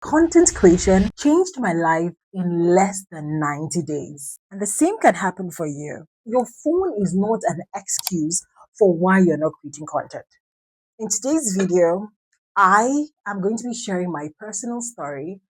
Content creation changed my life in less than 90 days. And the same can happen for you. Your phone is not an excuse for why you're not creating content. In today's video, I am going to be sharing my personal story.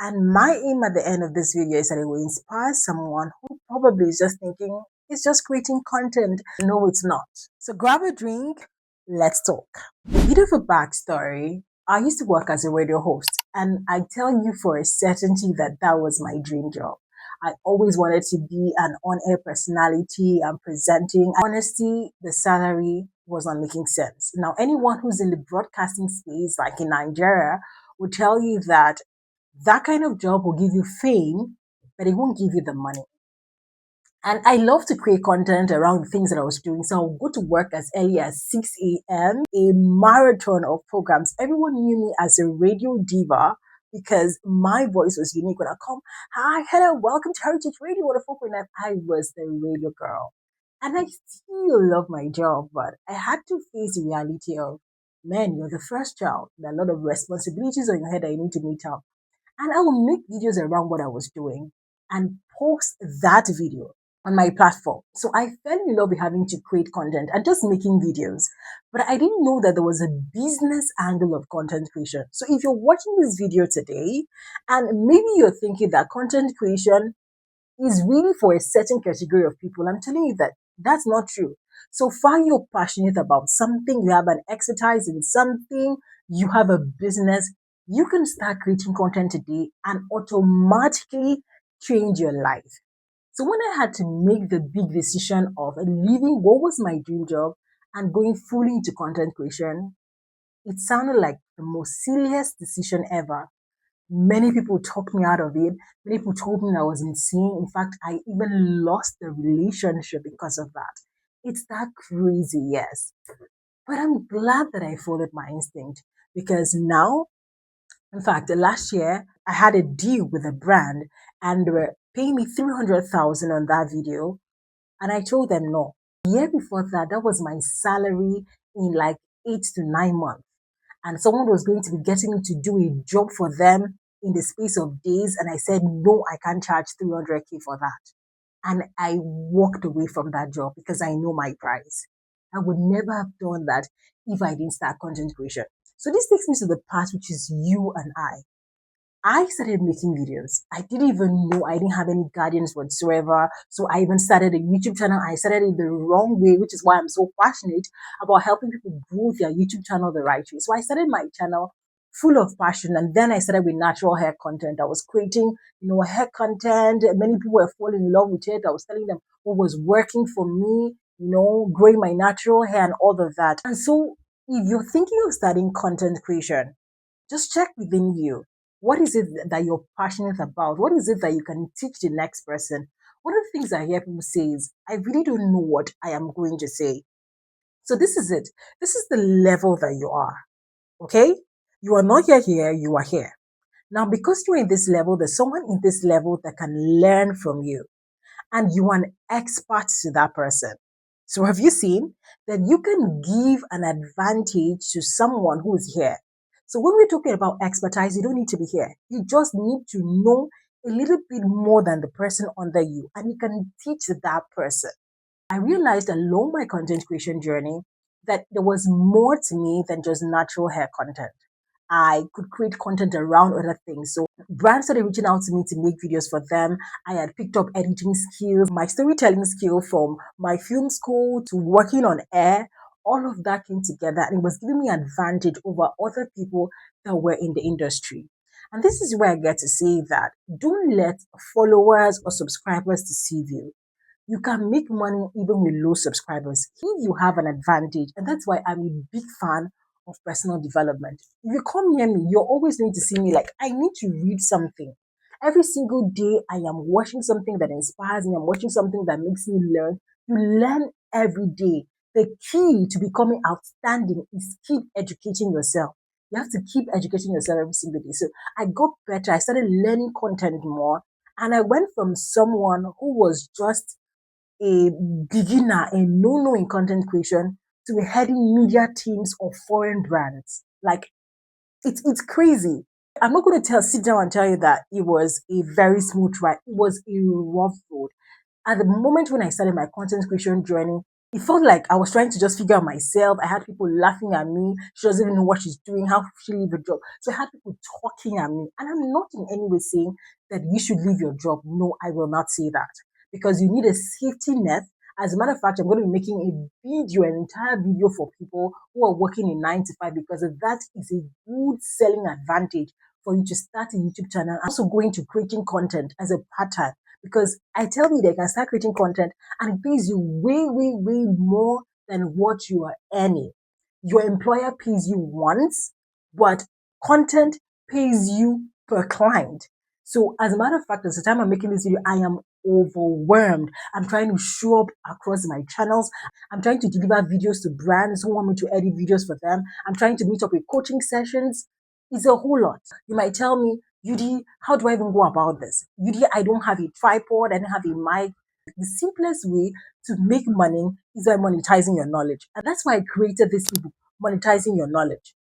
And my aim at the end of this video is that it will inspire someone who probably is just thinking, it's just creating content. No, it's not. So grab a drink, let's talk. A bit of a backstory. I used to work as a radio host, and I tell you for a certainty that that was my dream job. I always wanted to be an on air personality and presenting. Honestly, the salary was not making sense. Now, anyone who's in the broadcasting space, like in Nigeria, will tell you that that kind of job will give you fame, but it won't give you the money. And I love to create content around the things that I was doing. So I'll go to work as early as 6 a.m., a marathon of programs. Everyone knew me as a radio diva because my voice was unique. When I come, hi, hello, welcome to Heritage Radio 104.9. I was the radio girl. And I still love my job, but I had to face the reality of, man, you're the first child. There are a lot of responsibilities on your head that you need to meet up. And I will make videos around what I was doing and post that video on my platform. So I fell in love with having to create content and just making videos. But I didn't know that there was a business angle of content creation. So if you're watching this video today and maybe you're thinking that content creation is really for a certain category of people, I'm telling you that that's not true. So far, you're passionate about something, you have an expertise in something, you have a business, you can start creating content today and automatically change your life. So when I had to make the big decision of leaving what was my dream job and going fully into content creation, it sounded like the most silliest decision ever. Many people talked me out of it. Many people told me I was insane. In fact, I even lost the relationship because of that. It's that crazy, yes. But I'm glad that I followed my instinct because now, in fact, last year I had a deal with a brand and they were paying me 300,000 on that video. And I told them no. The year before that, that was my salary in like 8 to 9 months. And someone was going to be getting me to do a job for them in the space of days. And I said, no, I can't charge 300K for that. And I walked away from that job because I know my price. I would never have done that if I didn't start content creation. So this takes me to the part which is you and I started making videos. I didn't even know I didn't have any guardians whatsoever. So I even started a YouTube channel. I started it the wrong way, which is why I'm so passionate about helping people grow their YouTube channel the right way. So I started my channel full of passion. And then I started with natural hair content. I was creating, hair content. Many people were falling in love with it. I was telling them what was working for me, growing my natural hair and all of that. And so if you're thinking of starting content creation, just check within you. What is it that you're passionate about? What is it that you can teach the next person? One of the things I hear people say is, I really don't know what I am going to say. So this is it. This is the level that you are. Okay? You are not yet here, you are here. Now, because you're in this level, there's someone in this level that can learn from you. And you are an expert to that person. So have you seen that you can give an advantage to someone who is here? So when we're talking about expertise, you don't need to be here. You just need to know a little bit more than the person under you, and you can teach that person. I realized along my content creation journey that there was more to me than just natural hair content. I could create content around other things. So brands started reaching out to me to make videos for them. I had picked up editing skills, my storytelling skill from my film school to working on air. All of that came together and it was giving me advantage over other people that were in the industry. And this is where I get to say that don't let followers or subscribers deceive you. You can make money even with low subscribers if you have an advantage. And that's why I'm a big fan of personal development. If you come near me, you're always going to see me like, I need to read something. Every single day, I am watching something that inspires me. I'm watching something that makes me learn. You learn every day. The key to becoming outstanding is keep educating yourself. You have to keep educating yourself every single day. So I got better. I started learning content more. And I went from someone who was just a beginner, a no-no in content creation, to be heading media teams of foreign brands. Like, it's crazy. I'm not going to sit down and tell you that it was a very smooth ride. It was a rough road. At the moment when I started my content creation journey, it felt like I was trying to just figure out myself. I had people laughing at me. She doesn't even know what she's doing. How she leave a job? So I had people talking at me. And I'm not in any way saying that you should leave your job. No, I will not say that. Because you need a safety net. As a matter of fact, I'm going to be making a video, an entire video for people who are working in 9 to 5, because that is a good selling advantage for you to start a YouTube channel. I'm also going to creating content as a part-time, because I tell you they can start creating content and it pays you way, way, way more than what you are earning. Your employer pays you once, but content pays you per client. So as a matter of fact, at the time I'm making this video, I am overwhelmed. I'm trying to show up across my channels. I'm trying to deliver videos to brands who want me to edit videos for them. I'm trying to meet up with coaching sessions. It's a whole lot. You might tell me, Yudi, how do I even go about this? Yudi, I don't have a tripod, I don't have a mic. The simplest way to make money is by monetizing your knowledge. And that's why I created this ebook, Monetizing Your Knowledge,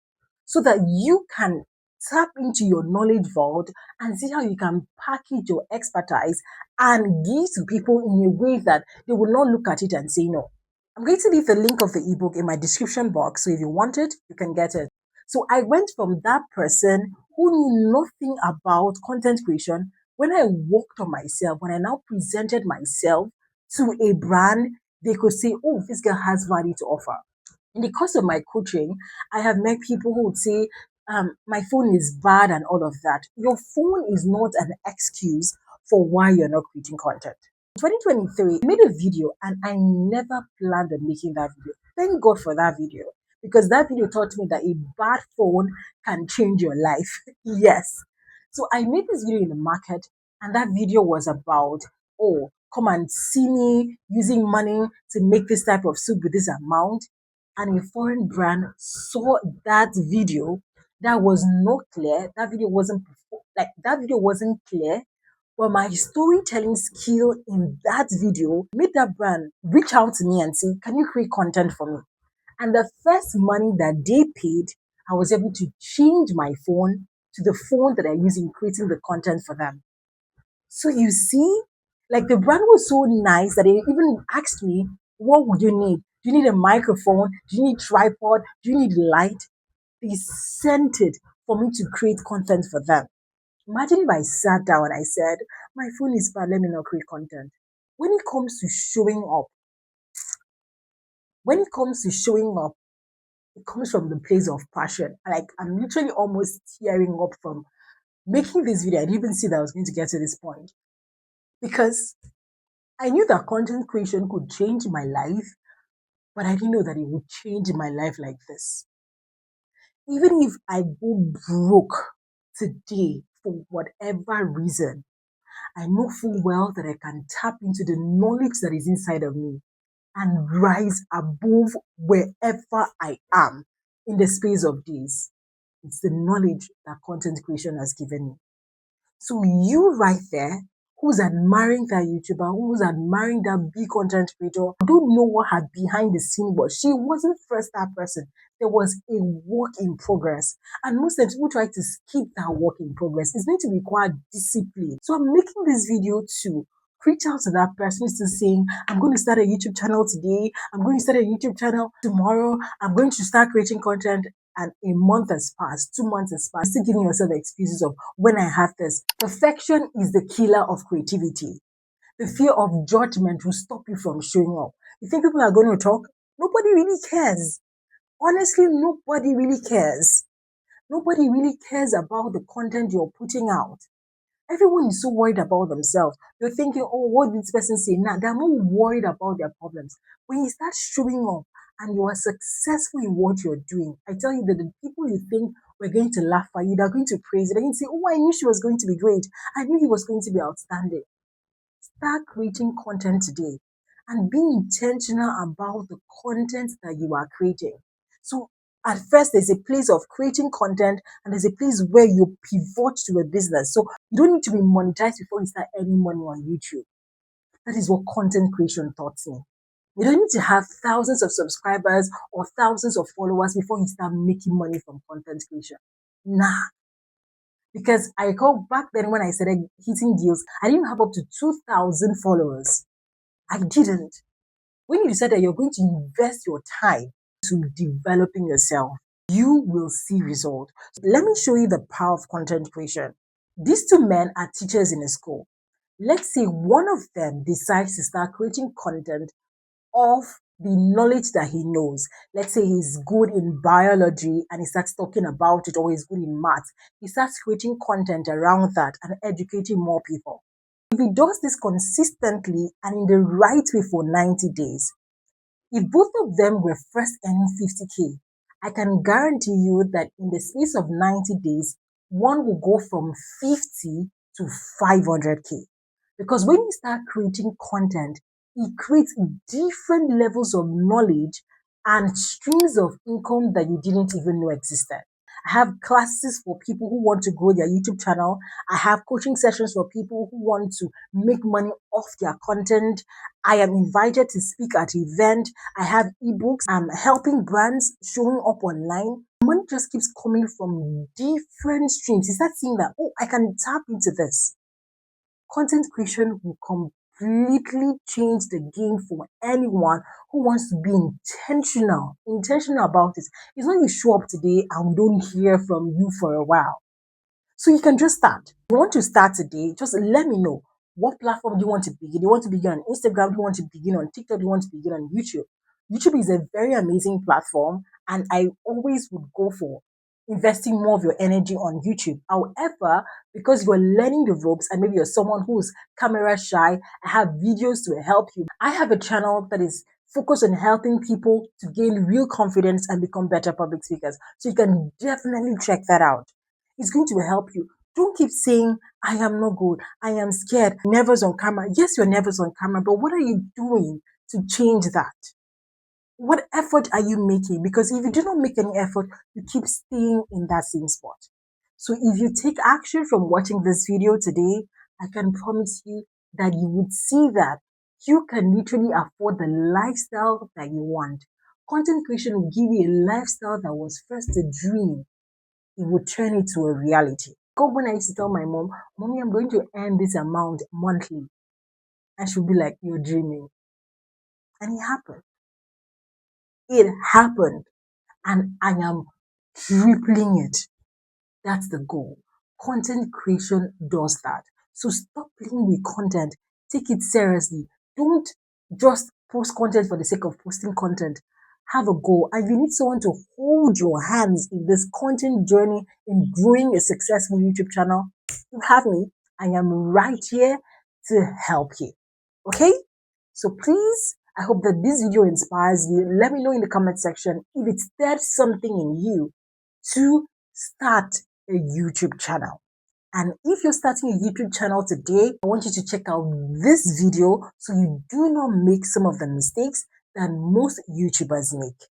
so that you can tap into your knowledge vault and see how you can package your expertise and give to people in a way that they will not look at it and say no. I'm going to leave the link of the ebook in my description box. So if you want it, you can get it. So I went from that person who knew nothing about content creation. When I worked on myself, when I now presented myself to a brand, they could say, oh, this girl has value to offer. In the course of my coaching, I have met people who would say, my phone is bad and all of that. Your phone is not an excuse for why you're not creating content. 2023, I made a video and I never planned on making that video. Thank God for that video, because that video taught me that a bad phone can change your life. Yes. So I made this video in the market, and that video was about, oh, come and see me using money to make this type of soup with this amount. And a foreign brand saw that video that was not clear. That video wasn't clear, but my storytelling skill in that video made that brand reach out to me and say, can you create content for me? And the first money that they paid, I was able to change my phone to the phone that I use in creating the content for them. So you see, like, the brand was so nice that they even asked me, what would you need? Do you need a microphone? Do you need tripod? Do you need light? They sent it for me to create content for them. Imagine if I sat down and I said, my phone is bad, let me not create content. When it comes to showing up, when it comes to showing up, it comes from the place of passion. Like, I'm literally almost tearing up from making this video. I didn't even see that I was going to get to this point, because I knew that content creation could change my life, but I didn't know that it would change my life like this. Even if I go broke today for whatever reason, I know full well that I can tap into the knowledge that is inside of me and rise above wherever I am in the space of days. It's the knowledge that content creation has given me. So you right there, who's admiring that YouTuber, who's admiring that big content creator, don't know what her behind the scene was. She wasn't first that person. There was a work in progress. And most times people try to skip that work in progress. It's going to require discipline. So I'm making this video to reach out to that person who's still saying, I'm going to start a YouTube channel today. I'm going to start a YouTube channel tomorrow. I'm going to start creating content. And a month has passed, 2 months has passed, still giving yourself excuses of when I have this. Perfection is the killer of creativity. The fear of judgment will stop you from showing up. You think people are going to talk? Nobody really cares. Honestly, nobody really cares. Nobody really cares about the content you're putting out. Everyone is so worried about themselves. You're thinking, oh, what did this person say? Now, they're not worried about their problems. When you start showing up and you are successful in what you're doing, I tell you that the people you think were going to laugh at you, they're going to praise you. They're going to say, oh, I knew she was going to be great. I knew he was going to be outstanding. Start creating content today and be intentional about the content that you are creating. So at first, there's a place of creating content and there's a place where you pivot to a business. So you don't need to be monetized before you start earning money on YouTube. That is what content creation taught me. You don't need to have thousands of subscribers or thousands of followers before you start making money from content creation. Nah. Because I recall back then when I started hitting deals, I didn't have up to 2,000 followers. I didn't. When you decide that you're going to invest your time to developing yourself, you will see results. Let me show you the power of content creation. These two men are teachers in a school. Let's say one of them decides to start creating content of the knowledge that he knows. Let's say he's good in biology and he starts talking about it, or he's good in math. He starts creating content around that and educating more people. If he does this consistently and in the right way for 90 days, if both of them were first earning 50K, I can guarantee you that in the space of 90 days, one will go from 50 to 500K. Because when you start creating content, it creates different levels of knowledge and streams of income that you didn't even know existed. I have classes for people who want to grow their YouTube channel. I have coaching sessions for people who want to make money off their content. I am invited to speak at events. I have ebooks. I'm helping brands showing up online. Money just keeps coming from different streams. You start seeing that, oh, I can tap into this. Content creation will completely change the game for anyone who wants to be intentional about it. It's not you show up today and we don't hear from you for a while. So you can just start. If you want to start today, just let me know. What platform do you want to begin? Do you want to begin on Instagram? Do you want to begin on TikTok? Do you want to begin on YouTube? YouTube is a very amazing platform, and I always would go for investing more of your energy on YouTube. However, because you're learning the ropes and maybe you're someone who's camera shy, I have videos to help you. I have a channel that is focused on helping people to gain real confidence and become better public speakers. So you can definitely check that out. It's going to help you. Don't keep saying, I am not good, I am scared, nervous on camera. Yes, you're nervous on camera, but what are you doing to change that? What effort are you making? Because if you do not make any effort, you keep staying in that same spot. So if you take action from watching this video today, I can promise you that you would see that you can literally afford the lifestyle that you want. Content creation will give you a lifestyle that was first a dream. It would turn it to a reality. Go when I used to tell my mom, Mommy, I'm going to earn this amount monthly. And she'll be like, You're dreaming. And it happened. It happened. And I am tripling it. That's the goal. Content creation does that. So stop playing with content. Take it seriously. Don't just post content for the sake of posting content. Have a goal, and you need someone to hold your hands in this content journey in growing a successful YouTube channel. You have me. I am right here to help you. Okay? So please, I hope that this video inspires you. Let me know in the comment section if it stirred something in you to start a YouTube channel. And if you're starting a YouTube channel today, I want you to check out this video so you do not make some of the mistakes that most YouTubers make.